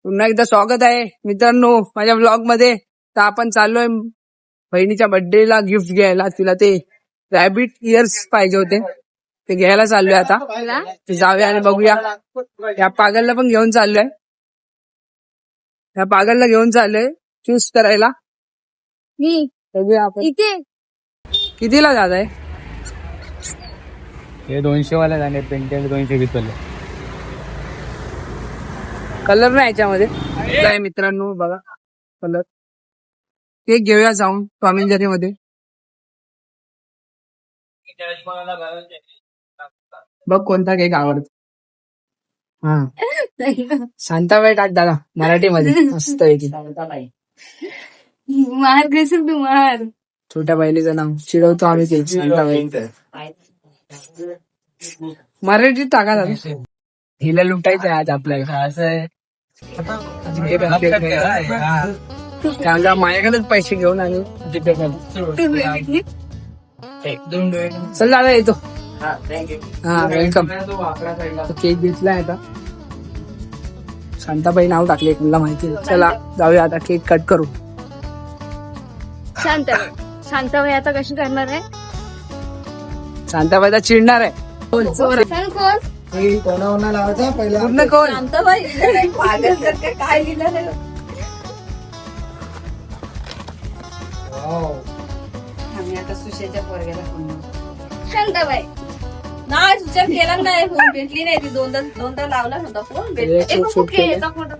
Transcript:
पुन्हा एकदा स्वागत आहे मित्रांनो माझ्या ब्लॉग मध्ये. तर आपण चाललोय बहिणीच्या बर्थडे ला गिफ्ट घ्यायला. तिला ते रॅबिट इयर्स पाहिजे होते, ते घ्यायला चाललोय आता. ते जाऊया आणि बघूया. या पागलला पण घेऊन चाललोय, या पागलला घेऊन चाललोय चूज करायला. मी बघूया आपण इथे कितीला जात आहे. हे 200 वाला झाले, पेंटेल 220 वाले. कलर नाही याच्यामध्ये काय मित्रांनो, बघा कलर. केक घेऊया जाऊन टॉम अँड जेरी मध्ये. बघ कोणता केक आवडतो. हा शांताबाई टाक दादा मराठीमध्ये मस्त आहे की. मार घेशील तू मार. छोट्या बहिणीचं नाव चिडवतो आम्ही ते शांताबाई. मराठीत टाका दादा. हिला लुटायचं आहे आज आपल्याला. असं आहे माझ्याकडेच पैसे घेऊन आणि चल दादा येतो. हा वेलकम. केक घेतलाय आता. शांताबाई नाव टाकले एक, मला माहिती. चला जाऊया आता केक कट करू. शांताबाई आता कशी करणार आहे. शांताबाईला चिडणार आहे. सांग कोण कोणा लावायचा पहिला पूर्ण कोण. शांताबाई पागल काय लिहिलं. आम्ही आता सुशेच्या पोरग्याला फोन. शांताबाई नाही सुशा केला नाही, फोन भेटली नाही ती. दोनदा लावला नव्हता फोन. एक शूट केलं. फोटो